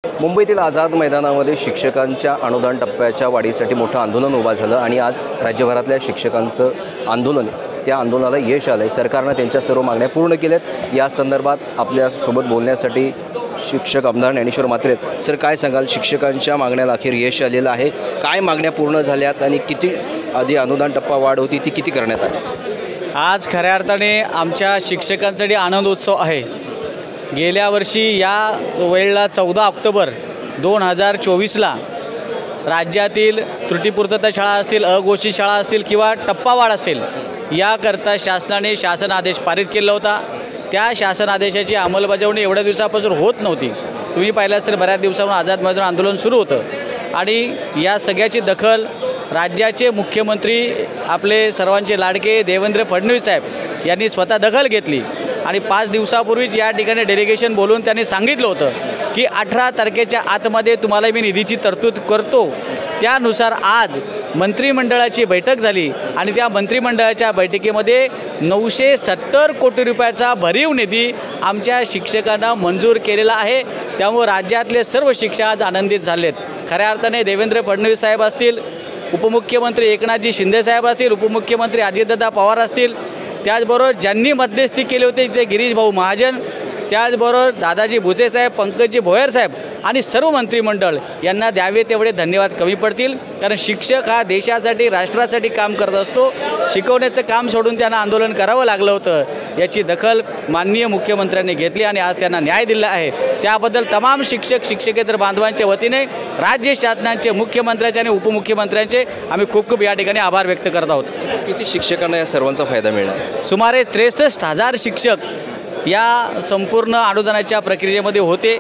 मुंबईतील आझाद मैदानामध्ये शिक्षकांच्या अनुदान टप्प्याच्या वाढीसाठी मोठं आंदोलन उभा झालं आणि आज राज्यभरातल्या शिक्षकांचं आंदोलन त्या आंदोलनाला यश आलं आहे। सरकारनं त्यांच्या सर्व मागण्या पूर्ण केल्यात। या संदर्भात आपल्यासोबत बोलण्यासाठी शिक्षक आमदार ज्ञानेश्वर म्हात्रे आहेत। सर, काय सांगाल, शिक्षकांच्या मागण्याला अखेर यश आलेलं आहे, काय मागण्या पूर्ण झाल्यात आणि किती आधी अनुदान टप्पा वाढ होती ती किती करण्यात आली? आज खऱ्या अर्थाने आमच्या शिक्षकांसाठी आनंदोत्सव आहे। गेल्या वर्षी या वेळेला 14 ऑक्टोबर 2024ला राज्यातील त्रुटीपूर्तता शाळा असतील, अघोषित शाळा असतील किंवा टप्पावाढ असेल, याकरता शासनाने शासन आदेश पारित केला होता। त्या शासन आदेशाची अंमलबजावणी एवढ्या दिवसापासून होत नव्हती। तुम्ही पाहिलास तर बऱ्याच दिवसांपासून आझाद मैदान आंदोलन सुरू होतं आणि या सगळ्याची दखल राज्याचे मुख्यमंत्री आपले सर्वांचे लाडके देवेंद्र फडणवीस साहेब यांनी स्वतः दखल घेतली आणि 5 दिवसापूर्वीच या ठिकाणी डेलिगेशन बोलून त्यांनी सांगितलं होतं की 18 तारखेच्या आतमध्ये तुम्हाला मी निधीची तरतूद करतो। त्यानुसार आज मंत्रिमंडळाची बैठक झाली आणि त्या मंत्रिमंडळाच्या बैठकीमध्ये 970 कोटी रुपयाचा भरीव निधी आमच्या शिक्षकांना मंजूर केलेला आहे। त्यामुळे राज्यातले सर्व शिक्षक आज आनंदित झालेत। खऱ्या अर्थाने देवेंद्र फडणवीस साहेब असतील, उपमुख्यमंत्री एकनाथजी शिंदे साहेब असतील, उपमुख्यमंत्री अजितदादा पवार असतील, त्याचबरोबर ज्यांनी मध्यस्थी केली होती ते गिरीश भाऊ महाजन, त्याचबरोबर दादाजी भुसे साहेब, पंकजी भोयर साहेब आणि सर्व मंत्रिमंडळ यांना द्यावे तेवढे धन्यवाद कमी पडतील। कारण शिक्षक हा देशासाठी राष्ट्रासाठी काम करत असतो। शिकवण्याचं काम सोडून त्यांना आंदोलन करावं लागलं होतं, याची दखल माननीय मुख्यमंत्र्यांनी घेतली आणि आज त्यांना न्याय दिला आहे। त्याबद्दल तमाम शिक्षक शिक्षकेतर बांधवांच्या वतीने राज्य शासनाचे, मुख्यमंत्र्यांचे आणि उपमुख्यमंत्र्यांचे आम्ही खूप खूप या ठिकाणी आभार व्यक्त करत आहोत। किती शिक्षकांना या सर्वांचा फायदा मिळणार? सुमारे 63,000 शिक्षक या संपूर्ण अनुदानाच्या प्रक्रियेमध्ये होते।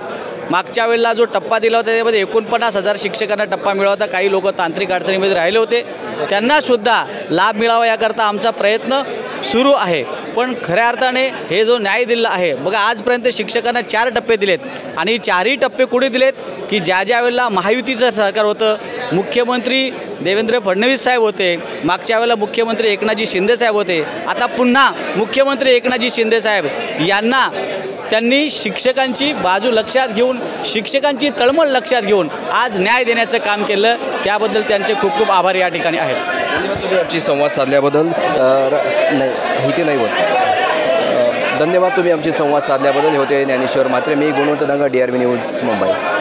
मागच्या वेळेला जो टप्पा दिला होता त्यामध्ये 49,000 शिक्षकांना टप्पा मिळाला होता। काही लोक तांत्रिक अडचणीमध्ये राहिले होते, त्यांनासुद्धा लाभ मिळावा याकरता आमचा प्रयत्न सुरू आहे। पण खऱ्या अर्थाने हे जो न्याय दिला आहे, बघा आजपर्यंत शिक्षकांना 4 टप्पे दिलेत आणि 4ही टप्पे कुठे दिलेत की ज्या वेळेला महायुतीचं सरकार होतं, मुख्यमंत्री देवेंद्र फडणवीस साहेब होते, मागच्या वेळेला मुख्यमंत्री एकनाथजी शिंदे साहेब होते, आता पुन्हा मुख्यमंत्री एकनाथजी शिंदे साहेब यांना त्यांनी शिक्षकांची बाजू लक्षात घेऊन, शिक्षकांची तळमळ लक्षात घेऊन आज न्याय देण्याचं काम केलं। त्याबद्दल त्यांचे खूप खूप आभार या ठिकाणी आहेत। धन्यवाद तुम्ही आमची संवाद साधल्याबद्दल। इथे नाही होत। धन्यवाद तुम्ही आमची संवाद साधल्याबद्दल। होते ज्ञानेश्वर म्हात्रे, मी गुणवंत दांगा, DRV न्यूज मुंबई।